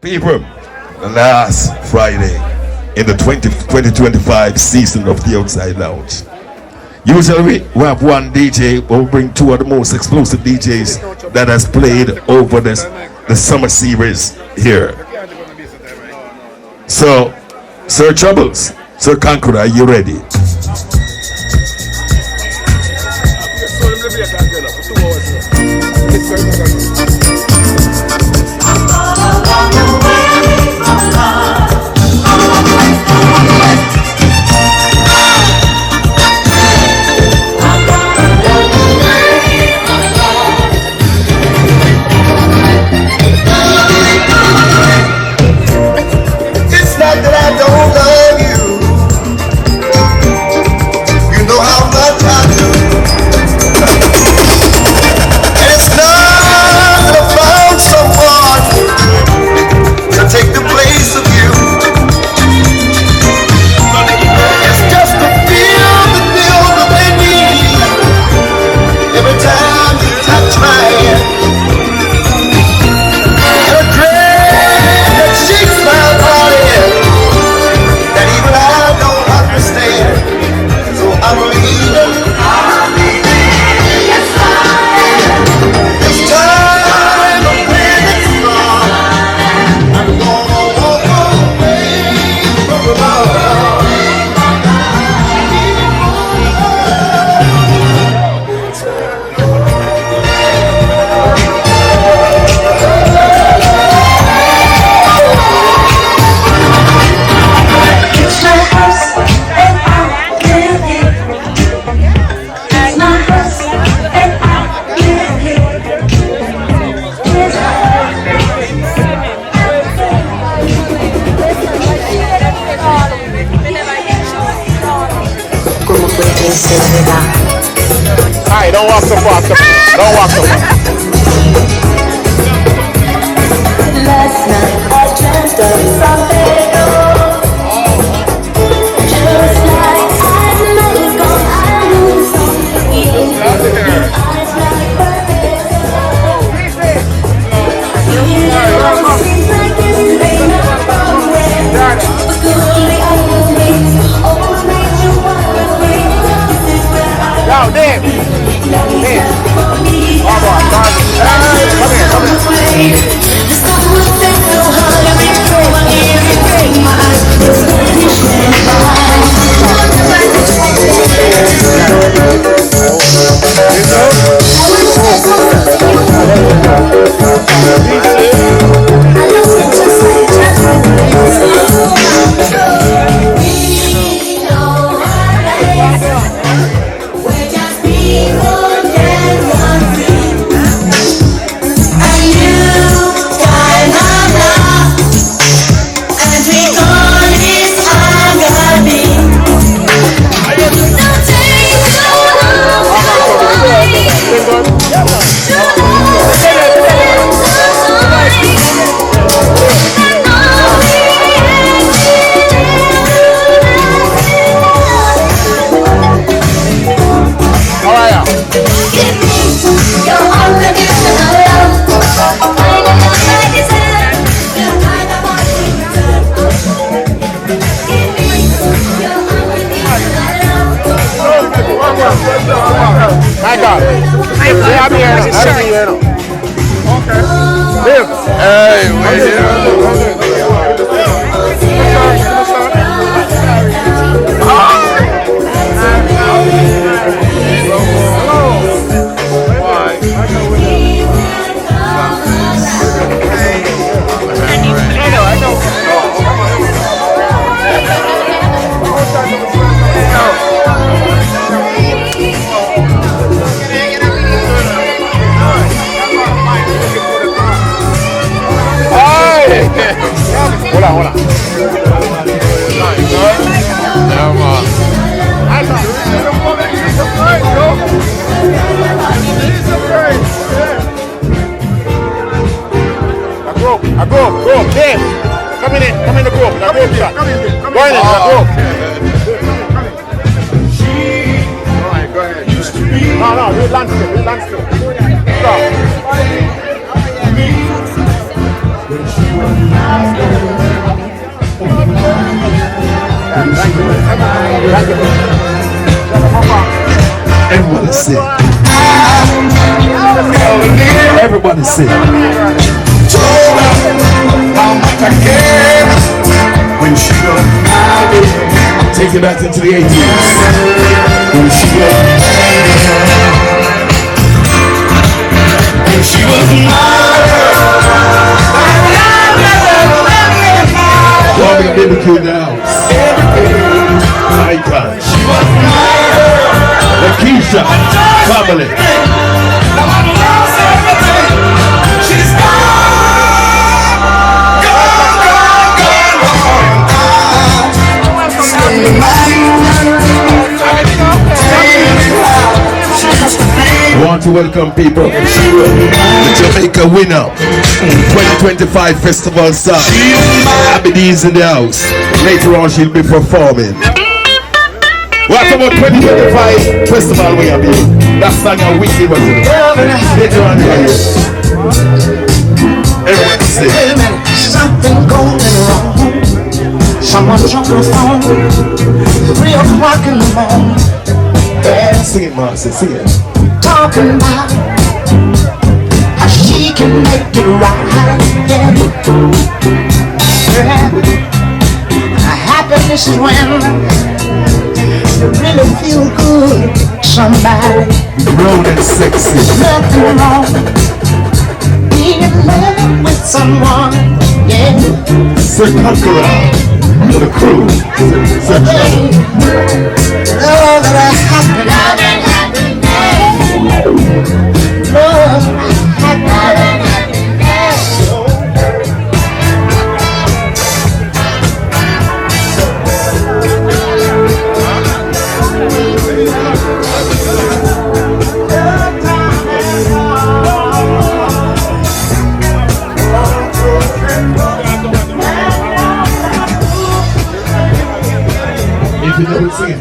People, last Friday in the 2025 season of the Outside Lounge. Usually we have one DJ who will bring two of the most explosive DJs that has played over the summer series here. So, Sir Troubles, Sir Conqueror, are you ready? Alright, don't walk so far. Don't walk so far. Last night I dreamt of something just like I know gone, I lose something. Eyes like perfect. Seems like it's made up from where, but slowly I will meet. Oh, make you wanna wait. This is where I Yo, Dan. My God. I'm here. Okay. Live. Hey, wait here. Hold on. Come on. I go. Dave. Come in the group. Go in there. Go. Alright, go ahead. No, do it landscape. Stop. Everybody sing. Everybody sing. How much I care when she was mine. Take it back into the 80s. When she was Bobby Barbecue now. Icon. She was Lakeisha family. She's I want to welcome people, the Jamaica winner, 2025 festival song. Abby D's in the house. Later on she'll be performing. What about 2025 festival we have here? That song a wicked one. Later on here. Everybody sing. Something going wrong. Someone dropped the phone. 3 o'clock in the morning. Sing it, Marcy, sing it. Talking about how she can make it right. Yeah. Happiness is when you really feel good. Somebody brown and sexy. nothing wrong being in love with someone. Yeah. Sir Conqueror, the crew. Sir Love that I happen. If you know it, sing it.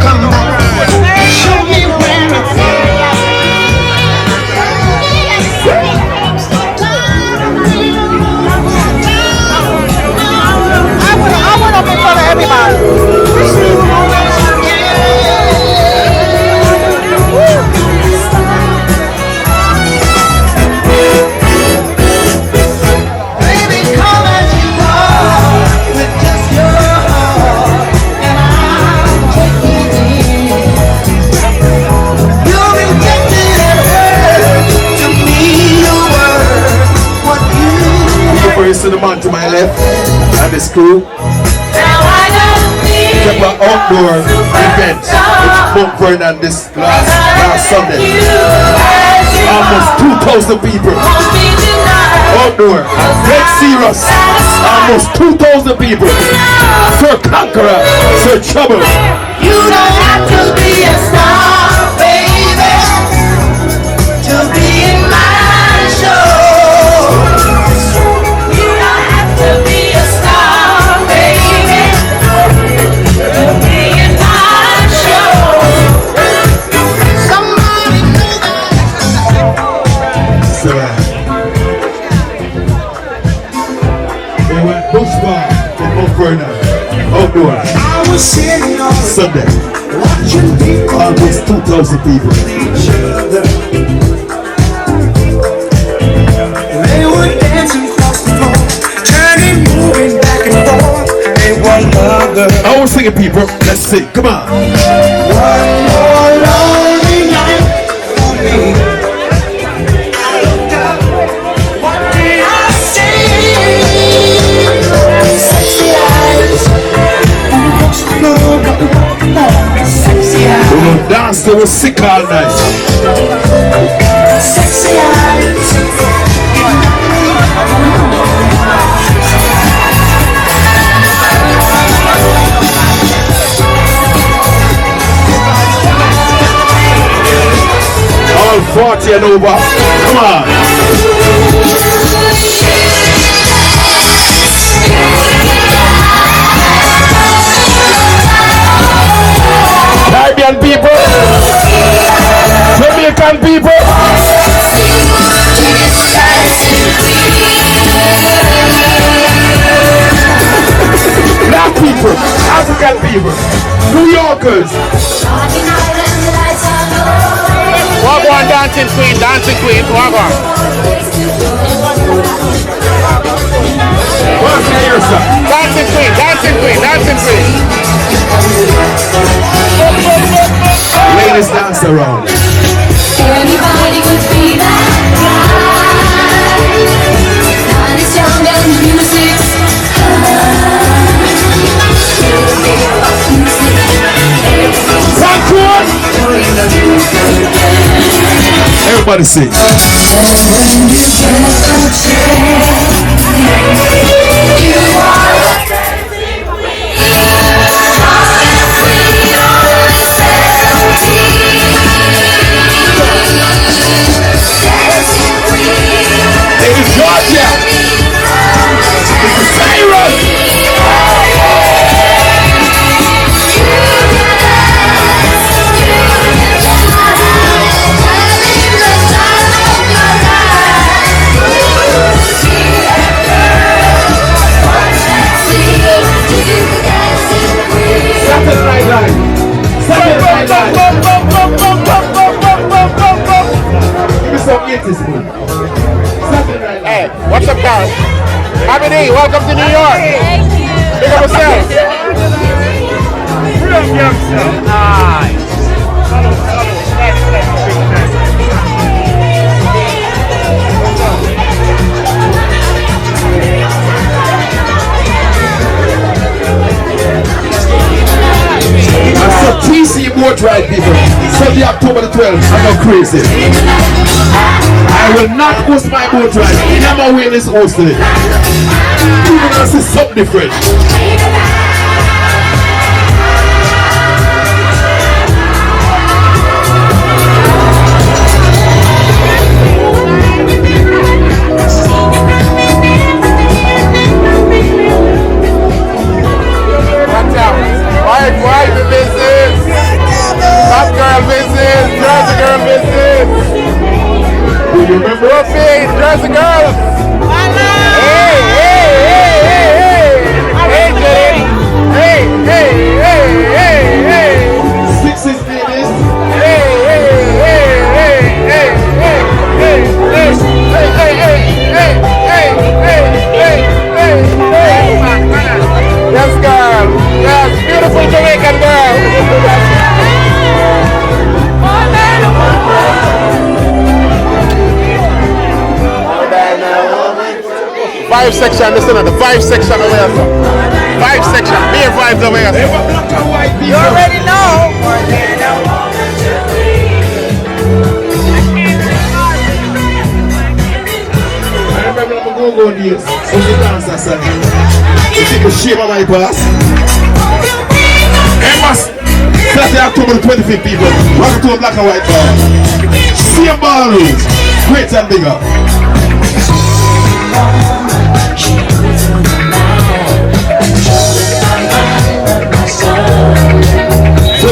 Come on. To the man to my left and his crew. Kept an outdoor event with Mount Vernon this last Sunday. Almost 2,000 people. Outdoor. Dead serious. Almost 2,000 people. Sir Conqueror, Sir Trouble. You don't have to be a star, baby, to be in my show. That's the man. They went Bush Bar in Mount Vernon. Outdoor. I was sitting on Sunday. watching people Almost 2,000 people. each other. They were dancing across the floor, turning, moving back and forth. They one another. I was singing, people. Let's sing. Come on. One more lonely night for me. I looked up. What did I see? Sexy eyes. Sexy eyes. We will dance till we're sick all night. Sexy eyes. All 40 and over. Come on. Caribbean people. Jamaican people. Black people. African people. New Yorkers. Walk on, dancing queen, walk on. What's your ear, sir? Dancing queen. Ladies dance around. Anybody could be that guy. Not as young and music's Everybody sing. Ladies, Georgia. This is Cyrus. Hey, what's up, Carl? Happy day, welcome to New York. Thank you. Big up yourself. So TC boat ride, people. Sunday, October the 12th. I go crazy. I will not host my boat ride. Never win this hosting it. People gonna see something different. Watch out. White business. Hot girl business. Jersey girl business. Do you remember? Brooklyn, Jersey girls. Hey, hey, hey, hey, hey. Hey, Jenny. Hey, hey, hey, hey, hey. Sixes ladies. Hey, hey, hey, hey, hey, hey, hey, hey, hey, hey, hey, hey, hey, hey, hey. Yes, girl. Yes, beautiful Jamaican girl. 5 section, listen to the 5 section over here. 5 section, mere vibes over here. They were black and white people. You already know. I remember I'm going to go days. So the dancer said, you take a shame on my pass. Emma, Saturday, October the 25th, people. Welcome to a black and white bar. Same ballroom. Great and bigger. So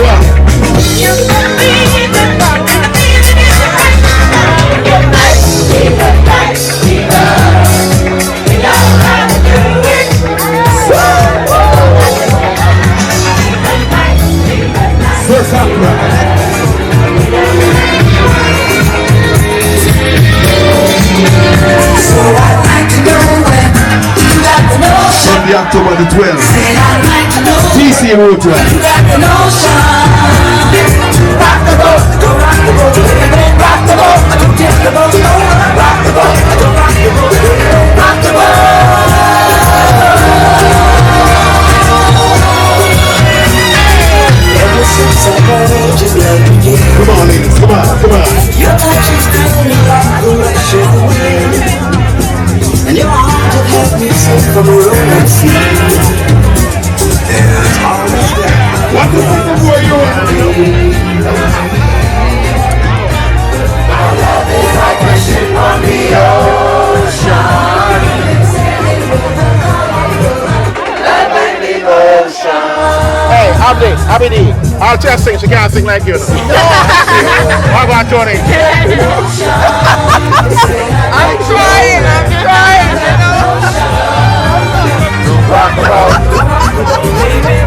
same route, right? You got the notion. Rock the boat, go rock the boat, rock the boat, don't tip the boat, no. Rock the boat, go rock the boat, rock the boat. Ever since I got it, just let me get. Come on, ladies, come on, come on. Your touch is crazy like the rush of the wind, and your arms have helped me safe from a rolling sea. There's always that. What the fuck is going on? Our love is like a ship on the ocean. Hey, Abdi, I'll just sing. She can't sing like you. How about Tony? I'm trying. Rock the boat.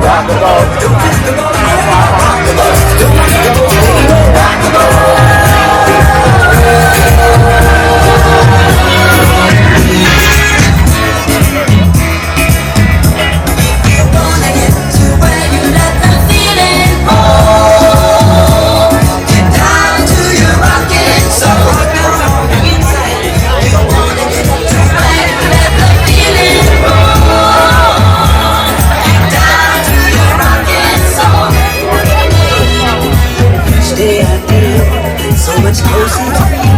Rock the boat. Rock the boat. Closer to you,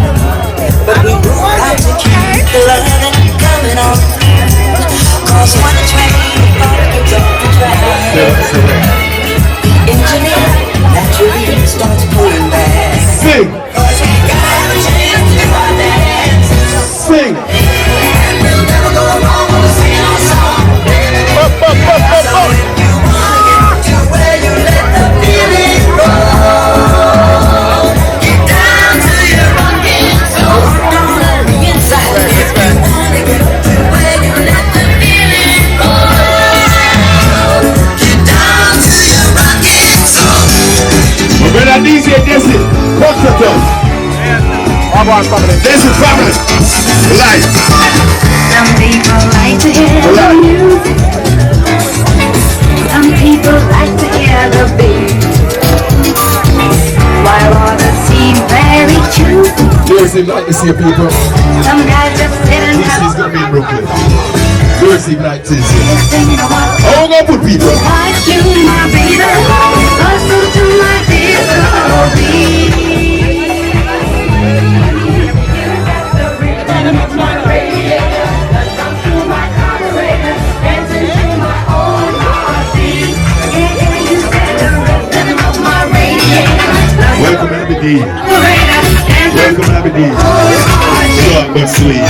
but we both got to keep the love and coming on. Cause when the train goes off the track, the engineer naturally starts pulling back. Sing! Cause we got a chance to do our dance. Sing! And we'll never go wrong when we sing our song. So if you wanna get to where you let the feeling roll, brother DJ, this is Concerto. This is family. Life. Some people like to hear the music. Some people like to hear the beat. While others seem very true. Yours seem like to see people. Some guys just sit and This have is gonna be in Brooklyn. Yours seem like this. singing about How gonna put people? like you, my baby. Listen to my melody. Welcome Aberdeen. Welcome Aberdeen. Short but sweet.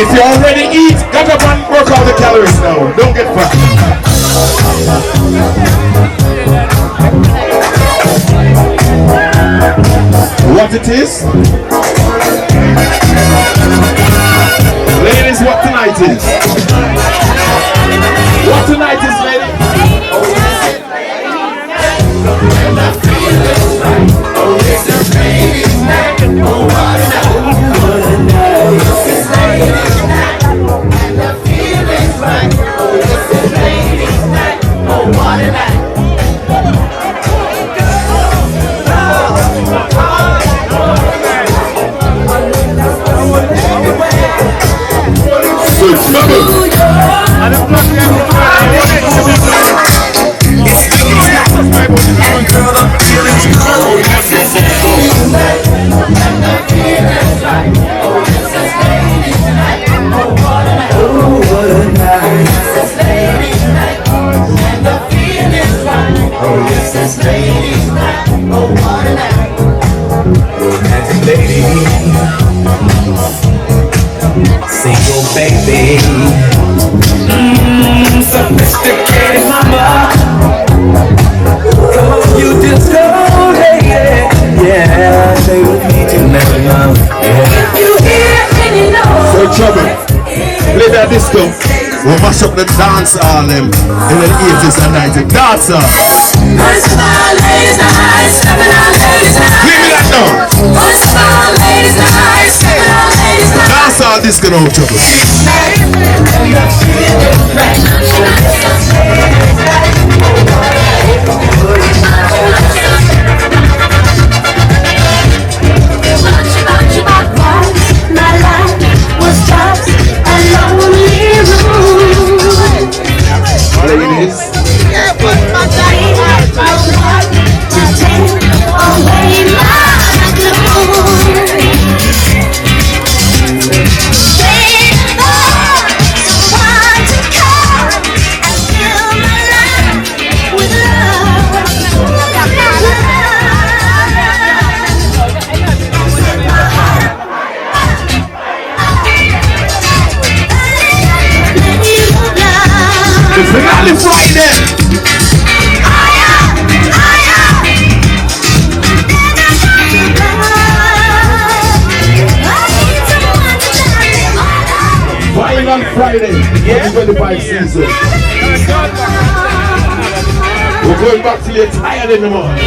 If you already eat, get up and work out the calories now. Don't get fat. What it is? Ladies, what tonight is? What tonight is, lady? Single baby, sophisticated mama. Come on, you just go, hey, yeah, stay with me tonight, mama. Yeah. You hear any noise? So trouble. Play that disco. We'll mash up the dance hall in the 80s and 90s. Dance hall. Once upon ladies' night, stepping on ladies' night. Give me that now. Once upon ladies' night, stepping on ladies' That's all this can out trouble. My life was just a lonely room. Ladies. To take away my gloom. Someone to come and fill my life with The finale Friday. Flying on Friday, 2025 season. We're going back till you're tired in the morning.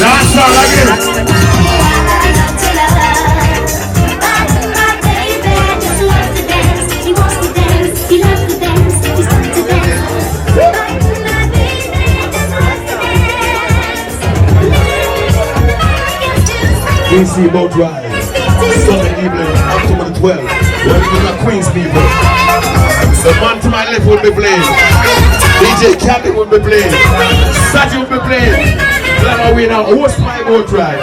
Dance all again. DC Boat Ride, Sunday evening, October the 12th. We're in the Queens people. The man to my left will be playing. DJ Cabin will be playing. Saji will be playing. Glamour winner, host my boat ride.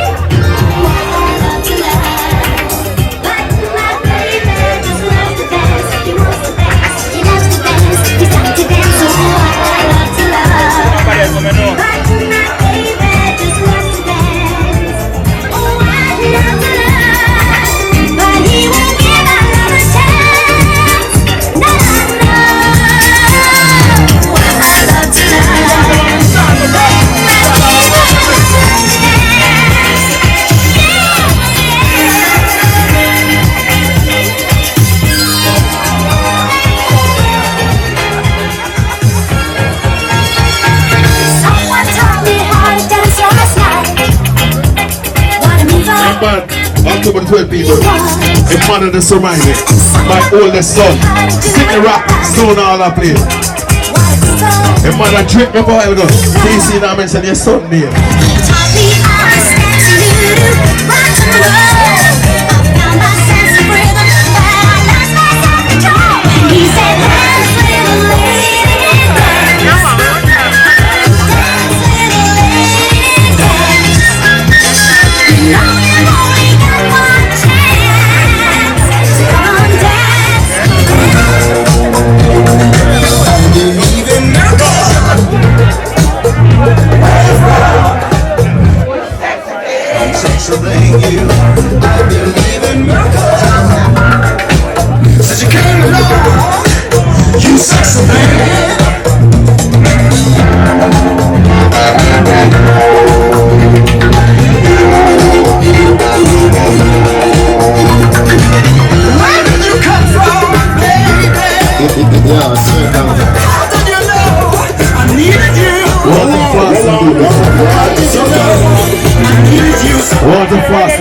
October 12 people, in front of the ceremony, my oldest son, Sydney Rock, soon all I play. And mother drink my boy, DC now mention your son name.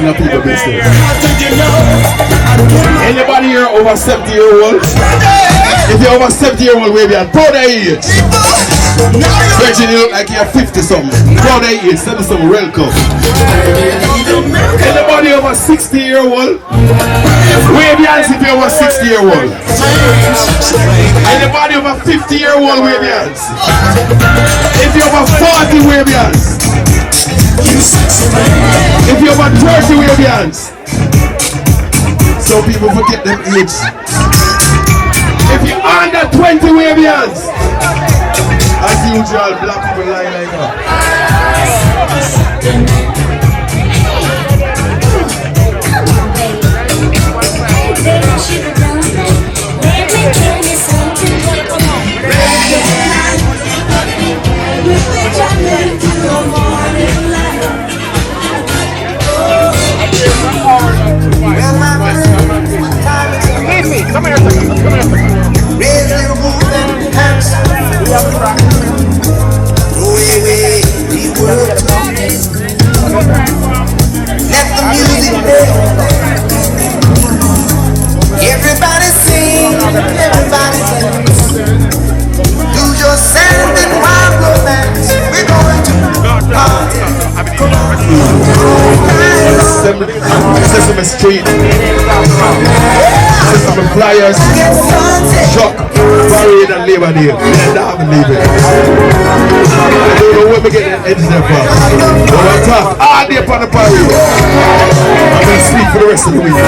People business. Anybody here over 70-year-old? If you're over 70-year-old, wave your hand. Proud of age. Virgin, you look like you're 50 something. Proud of age. Send us some welcome. Anybody over 60-year-old? Wave your hands if you're over 60-year-old. Anybody over 50-year-old, wave your hands. If you're over 40, wave your hands. If you're over 30, wave your hands. Some people forget them age. If you're under 20, wave your hands. As usual, black people lie like that. Come here. Sesame Street, Sesame Flyers, Chuck, Parade and Labor Day. Yeah, I believe it. I don't know where we get the edge there from. But on top, all day upon the parade. I'm going to sleep for the rest of the week.